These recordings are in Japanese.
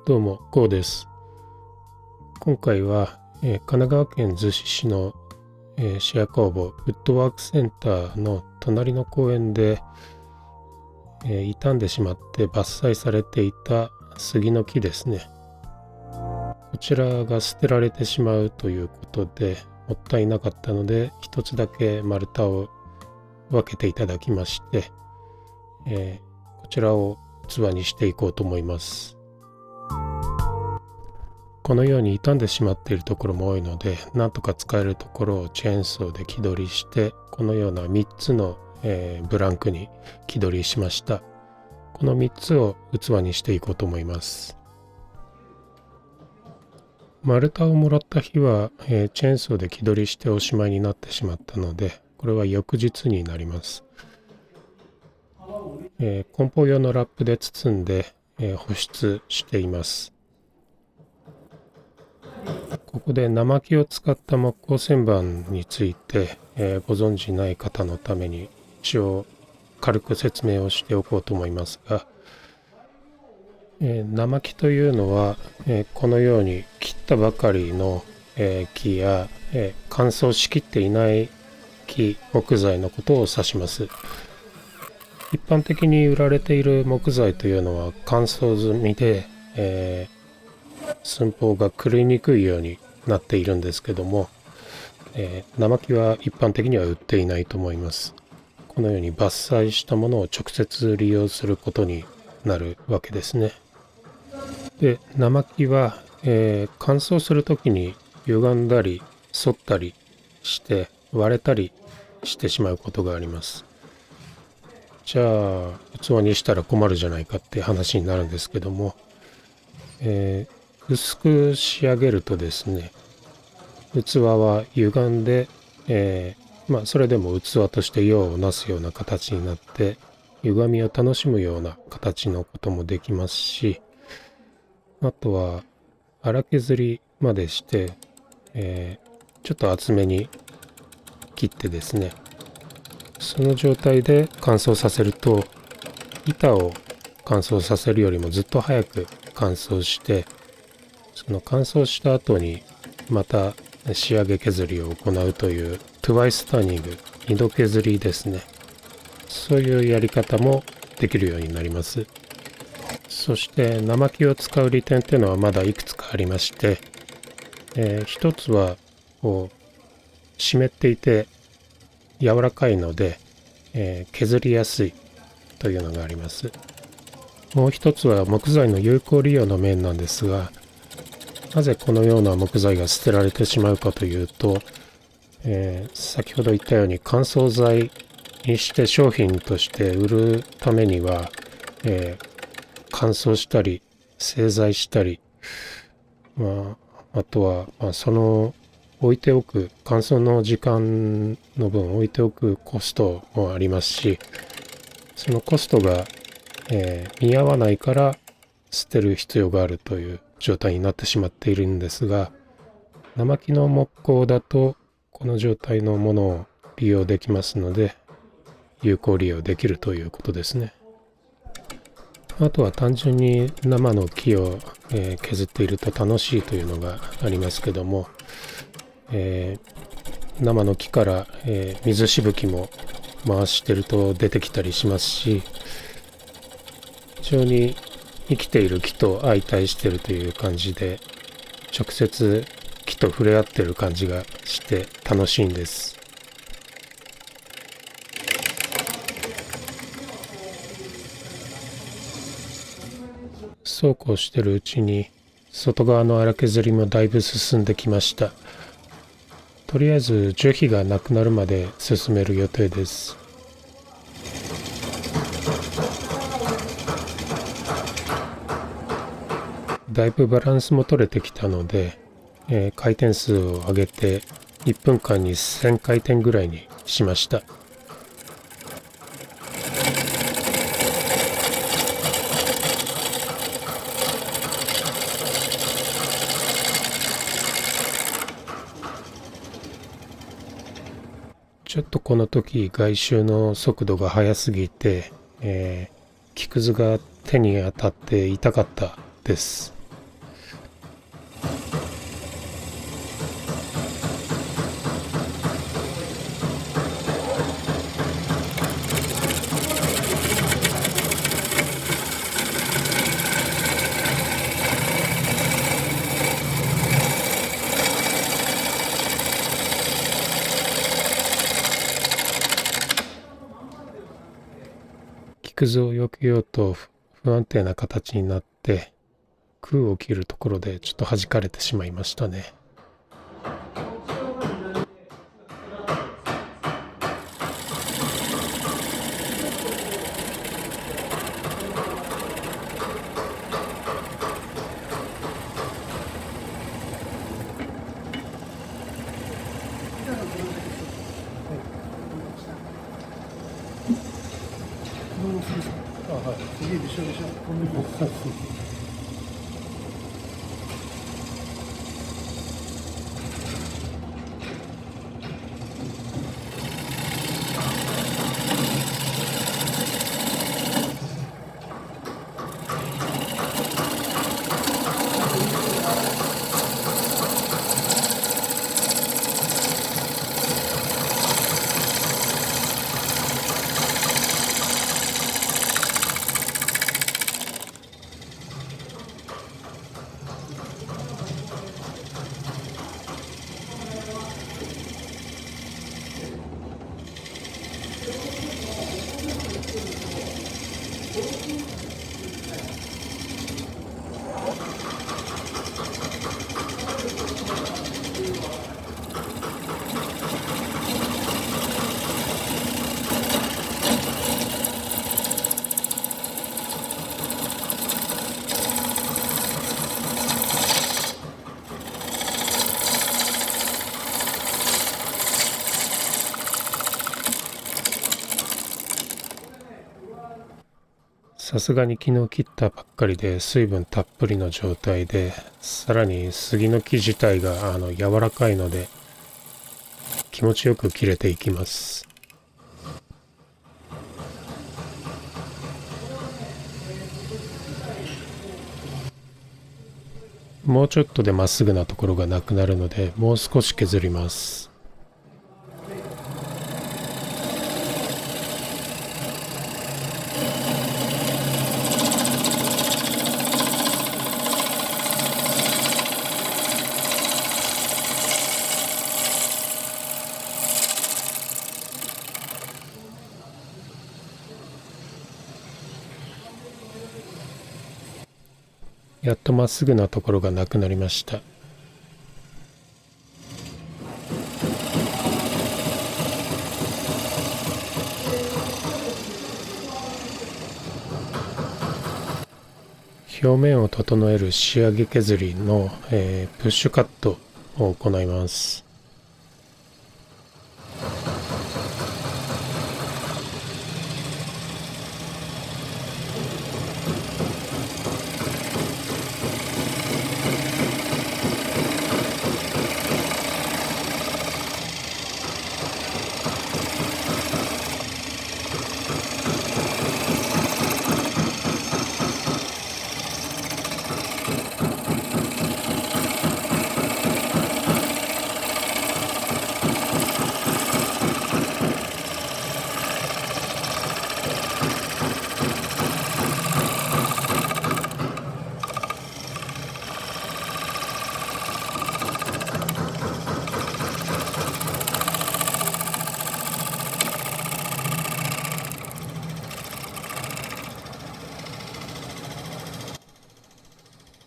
どうも、こうです。今回は、神奈川県逗子市の、シェア工房ウッドワークセンターの隣の公園で、傷んでしまって伐採されていた杉の木ですね。こちらが捨てられてしまうということでもったいなかったので、一つだけ丸太を分けていただきまして、こちらを器にしていこうと思います。このように傷んでしまっているところも多いので、なんとか使えるところをチェーンソーで木取りして、このような3つの、ブランクに木取りしました。この3つを器にしていこうと思います。丸太をもらった日は、チェーンソーで木取りしておしまいになってしまったので、これは翌日になります。梱包用のラップで包んで、保湿しています。ここで生木を使った木工旋盤について、ご存知ない方のために一応軽く説明をしておこうと思いますが、生木というのは、このように切ったばかりの、木や、乾燥しきっていない木材のことを指します。一般的に売られている木材というのは乾燥済みで、寸法が狂いにくいようになっているんですけども、生木は一般的には売っていないと思います。このように伐採したものを直接利用することになるわけですね。で、生木は、乾燥するときに歪んだり反ったりして割れたりしてしまうことがあります。じゃあ器にしたら困るじゃないかって話になるんですけども、薄く仕上げるとですね、器は歪んで、それでも器として用をなすような形になって、歪みを楽しむような形のこともできますし、あとは荒削りまでして、ちょっと厚めに切ってですね、その状態で乾燥させると、板を乾燥させるよりもずっと早く乾燥して、その乾燥した後にまた仕上げ削りを行うというトゥワイスターニング、2度削りですね。そういうやり方もできるようになります。そして生木を使う利点っていうのはまだいくつかありまして、一つはこう湿っていて柔らかいので、削りやすいというのがあります。もう一つは木材の有効利用の面なんですが、なぜこのような木材が捨てられてしまうかというと、先ほど言ったように乾燥剤にして商品として売るためには、乾燥したり製材したり、あとは、その置いておく乾燥の時間の分置いておくコストもありますし、そのコストが、見合わないから捨てる必要があるという状態になってしまっているんですが、生木の木工だとこの状態のものを利用できますので、有効利用できるということですね。あとは単純に生の木を、削っていると楽しいというのがありますけども、生の木から、水しぶきも回してると出てきたりしますし、非常に生きている木と相対しているという感じで、直接木と触れ合ってる感じがして楽しいんです。そうこうしてるうちに外側の荒削りもだいぶ進んできました。とりあえず樹皮がなくなるまで進める予定です。だいぶバランスも取れてきたので、回転数を上げて1分間に1000回転ぐらいにしました。ちょっとこの時外周の速度が速すぎて、木くずが手に当たって痛かったです。図を避けようと不安定な形になって空を切るところでちょっと弾かれてしまいましたね。次びしょびしょ。さすがに昨日切ったばっかりで水分たっぷりの状態で、さらに杉の木自体が柔らかいので気持ちよく切れていきます。もうちょっとでまっすぐなところがなくなるので、もう少し削ります。やっとまっすぐなところがなくなりました。表面を整える仕上げ削りの、プッシュカットを行います。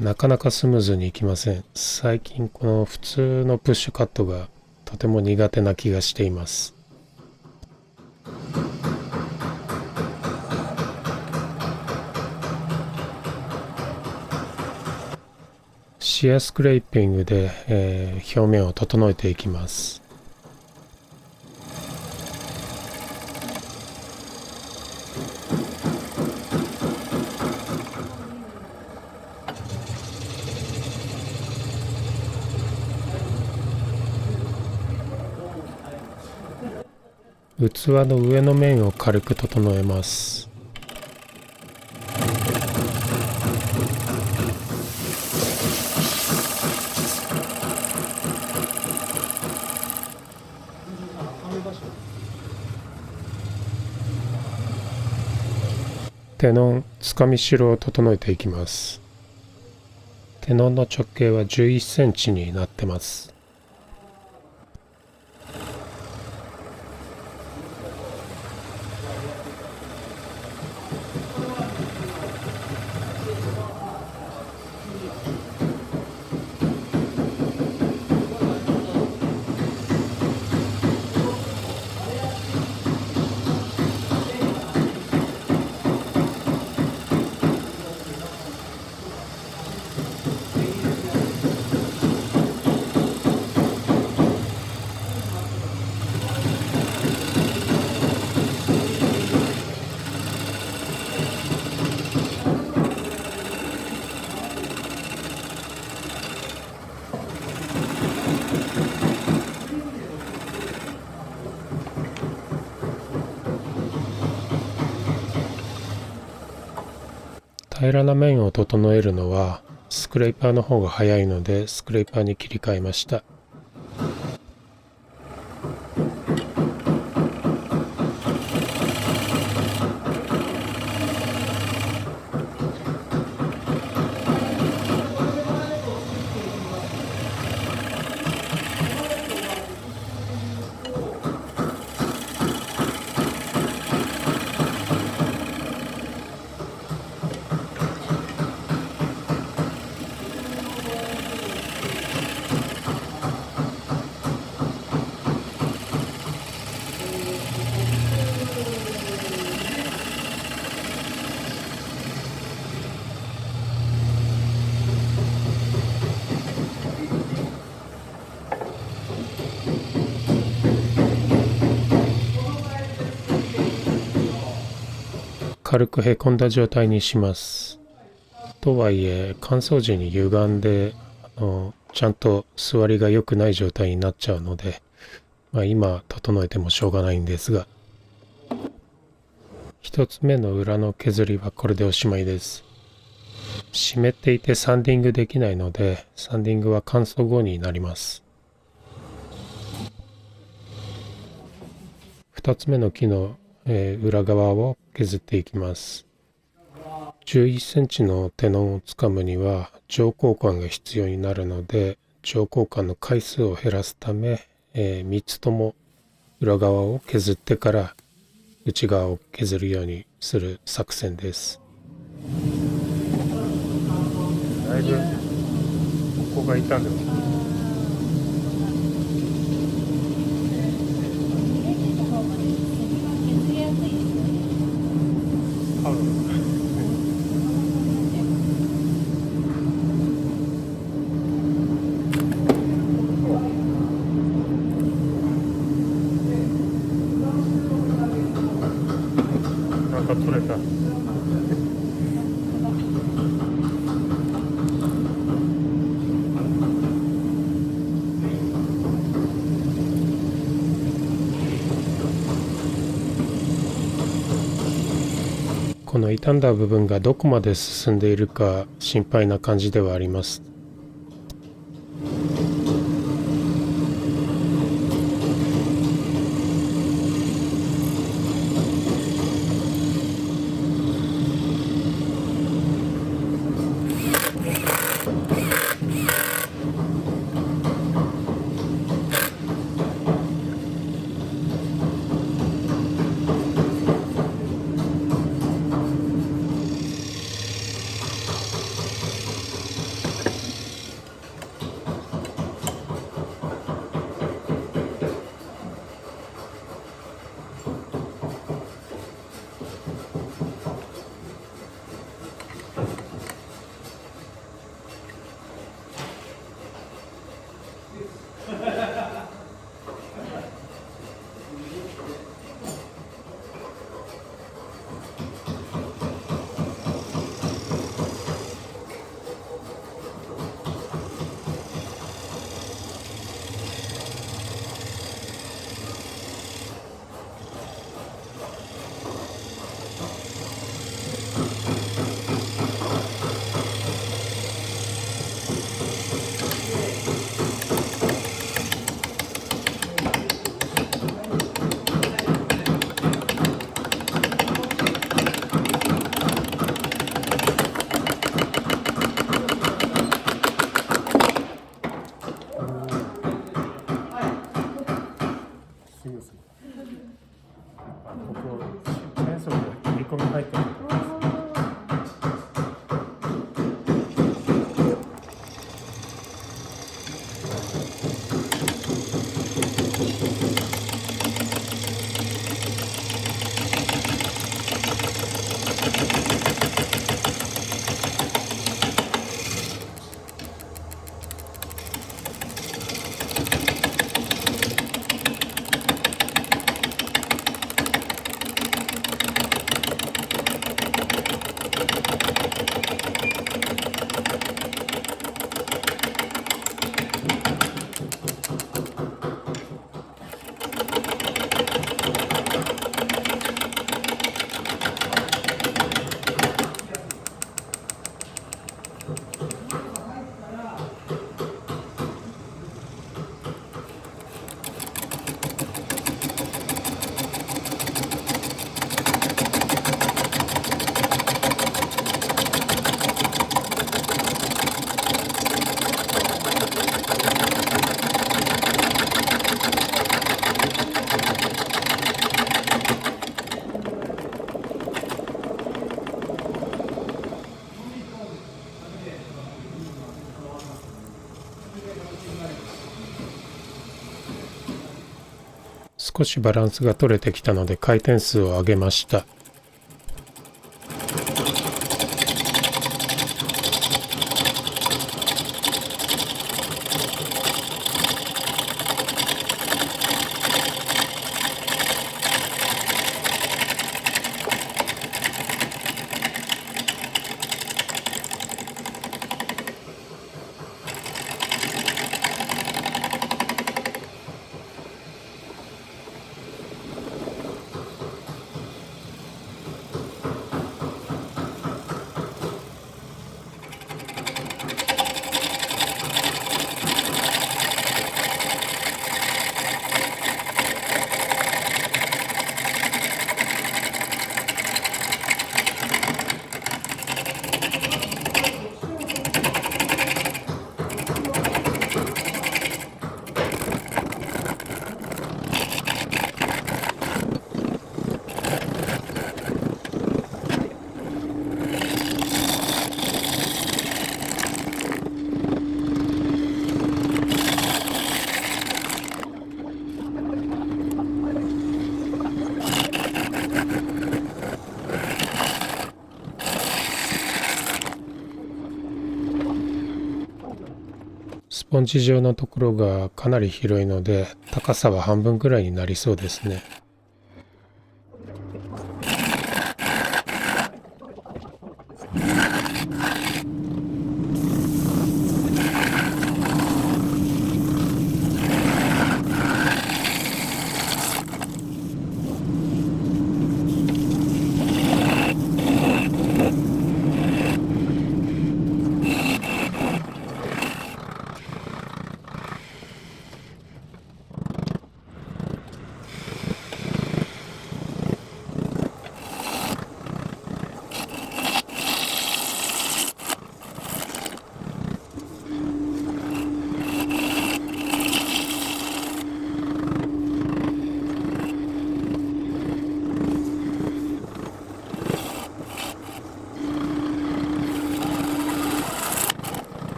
なかなかスムーズにいきません。最近この普通のプッシュカットがとても苦手な気がしています。シアスクレーピングで、表面を整えていきます。器の上の面を軽く整えます。テノン、つかみしろを整えていきます。テノンの直径は11センチになってます。平らな面を整えるのはスクレーパーの方が早いのでスクレーパーに切り替えました。軽くへこんだ状態にします。とはいえ乾燥時に歪んでちゃんと座りが良くない状態になっちゃうので、今整えてもしょうがないんですが、一つ目の裏の削りはこれでおしまいです。湿っていてサンディングできないので、サンディングは乾燥後になります。二つ目の木の、裏側を削っていきます。11センチのテノンをつかむには乗交換が必要になるので、乗交換の回数を減らすため、3つとも裏側を削ってから内側を削るようにする作戦です。だいぶここが傷んでます。なんか取れた。この傷んだ部分がどこまで進んでいるか心配な感じではあります。少しバランスが取れてきたので回転数を上げました。スポンジ状のところがかなり広いので、高さは半分くらいになりそうですね。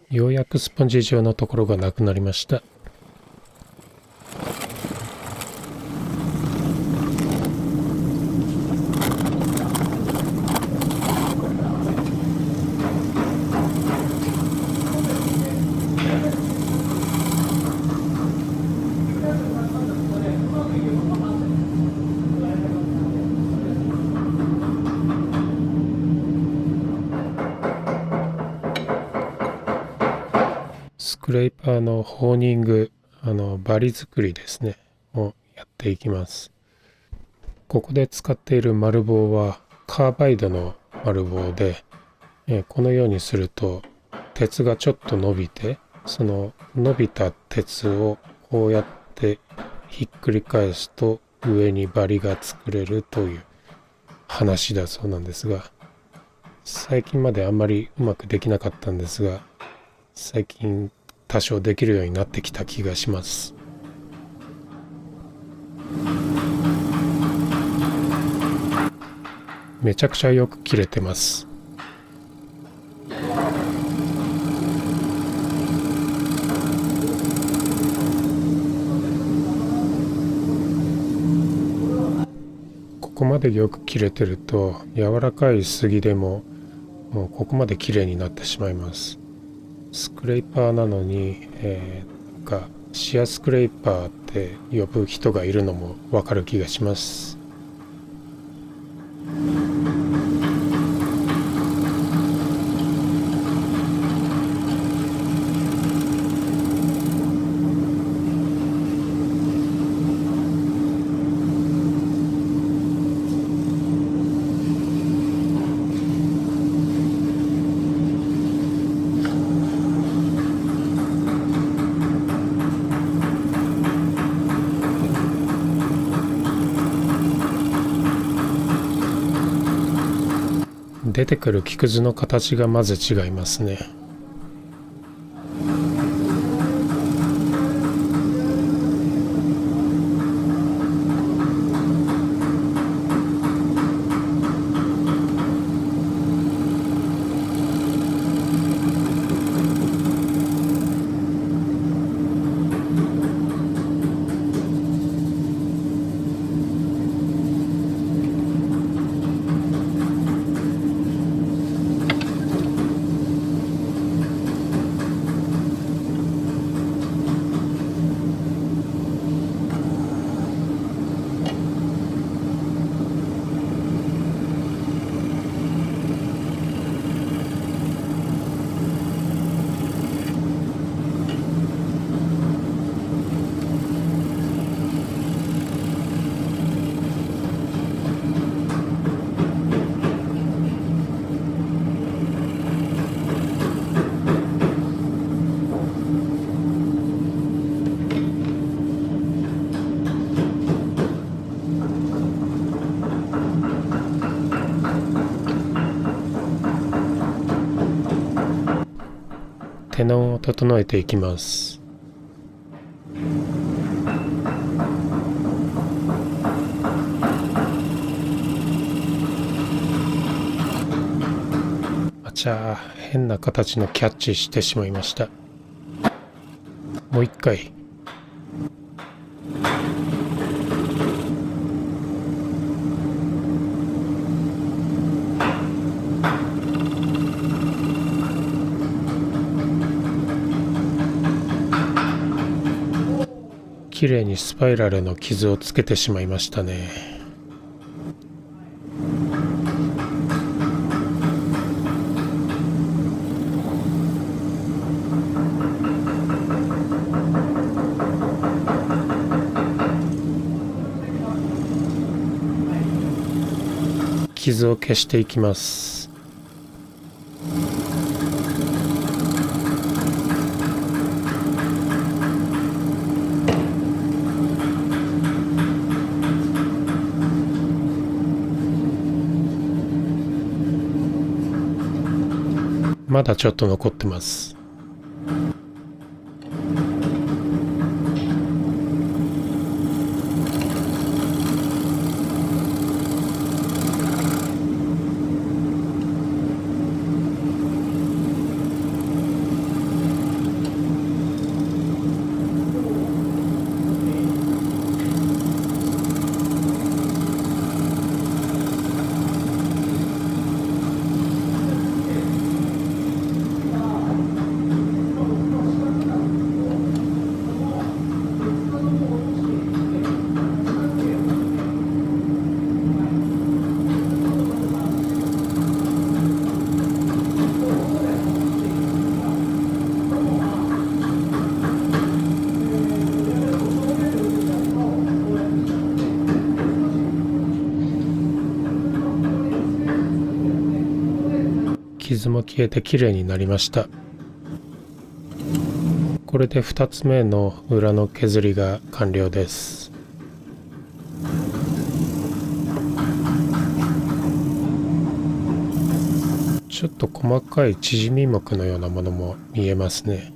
ようやくスポンジ状のところがなくなりました。スクレーパーのホーニング、バリ作りですね、をやっていきます。ここで使っている丸棒はカーバイドの丸棒で、このようにすると鉄がちょっと伸びて、その伸びた鉄をこうやってひっくり返すと上にバリが作れるという話だそうなんですが、最近まであんまりうまくできなかったんですが、最近多少できるようになってきた気がします。めちゃくちゃよく切れてます。ここまでよく切れてると柔らかい杉でももうここまで綺麗になってしまいます。スクレーパーなのに、シアスクレーパーって呼ぶ人がいるのもわかる気がします。出てくる木くずの形がまず違いますね。テナンを整えていきます。あちゃー、変な形のキャッチしてしまいました。もう一回。綺麗にスパイラルの傷をつけてしまいましたね。傷を消していきます。まだちょっと残ってます。傷も消えて綺麗になりました。これで2つ目の裏の削りが完了です。ちょっと細かい縮み木のようなものも見えますね。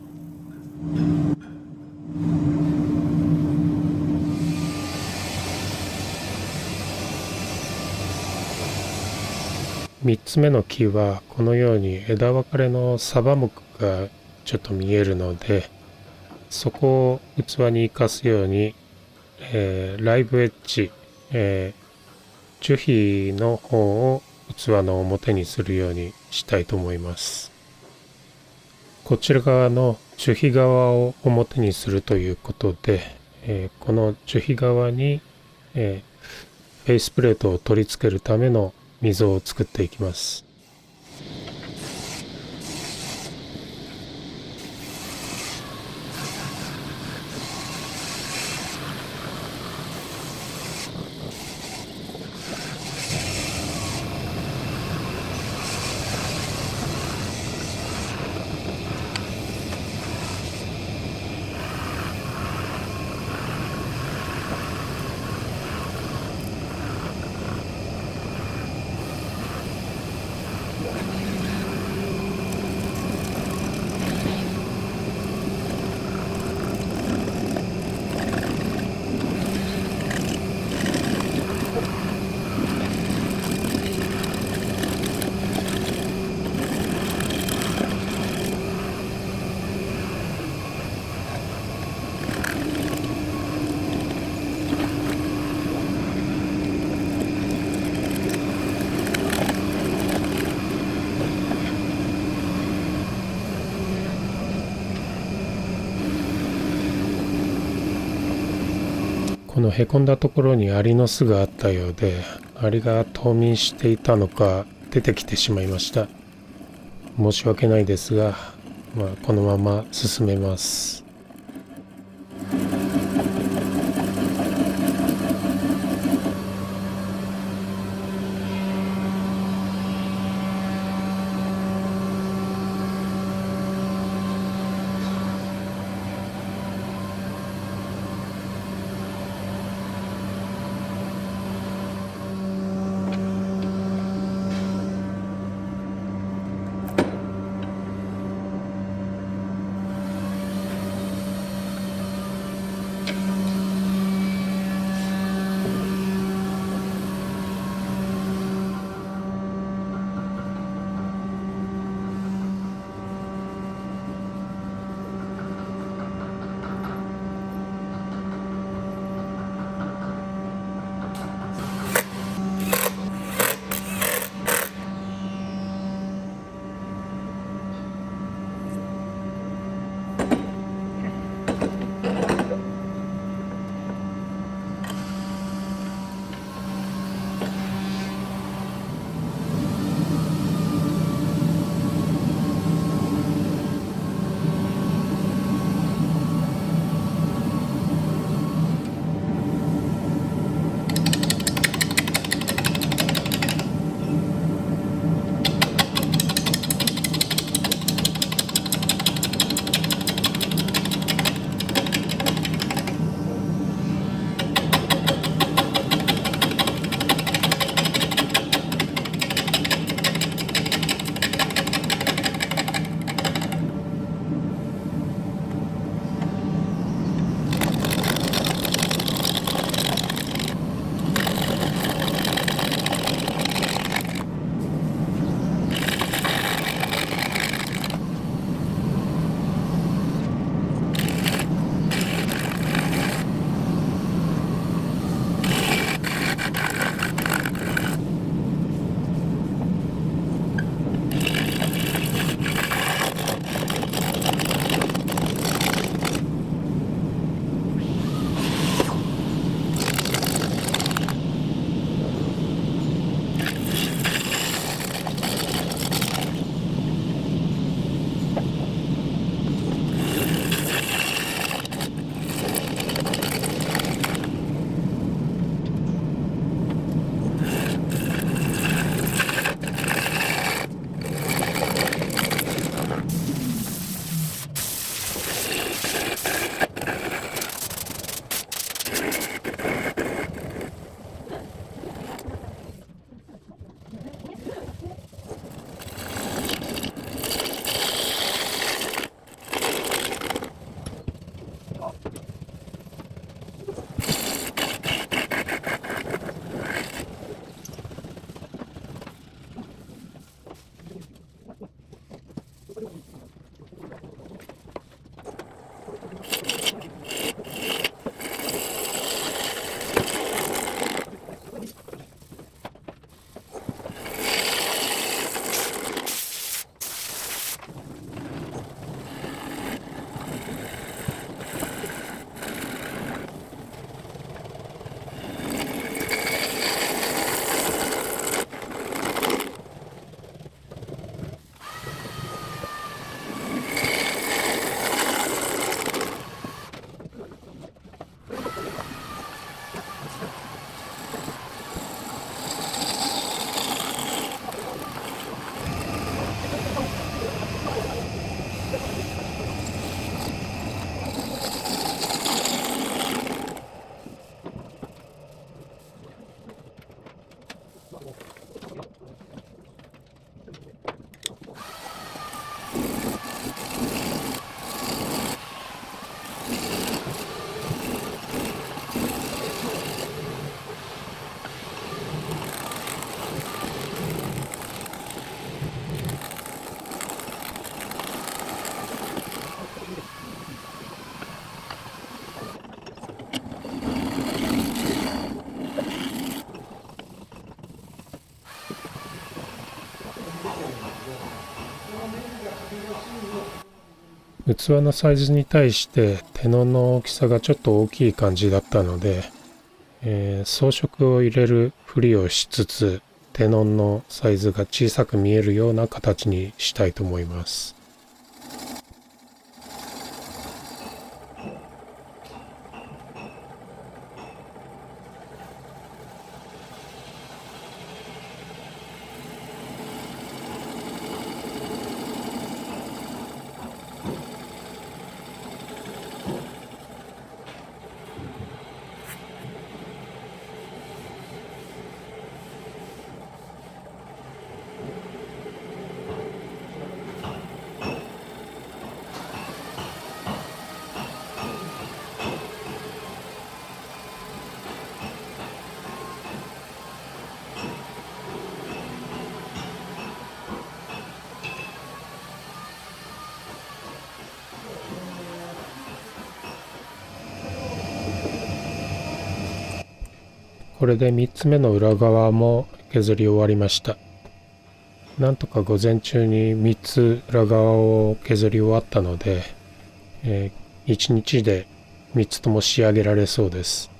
3つ目の木はこのように枝分かれのサバ木がちょっと見えるので、そこを器に生かすように、ライブエッジ、樹皮の方を器の表にするようにしたいと思います。こちら側の樹皮側を表にするということで、この樹皮側に、フェイスプレートを取り付けるための溝を作っていきます。このへこんだところにアリの巣があったようで、アリが冬眠していたのか出てきてしまいました。申し訳ないですが、このまま進めます。器のサイズに対してテノンの大きさがちょっと大きい感じだったので、装飾を入れるふりをしつつテノンのサイズが小さく見えるような形にしたいと思います。これで3つ目の裏側も削り終わりました。なんとか午前中に3つ裏側を削り終わったので、1日で3つとも仕上げられそうです。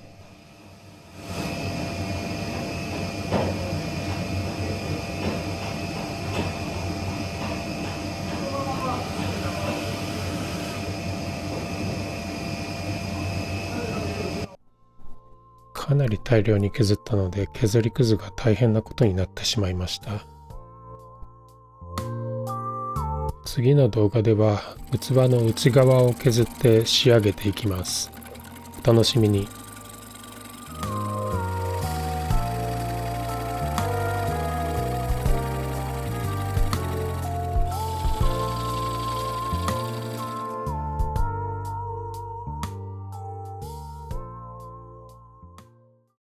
かなり大量に削ったので削りくずが大変なことになってしまいました。次の動画では器の内側を削って仕上げていきます。お楽しみに。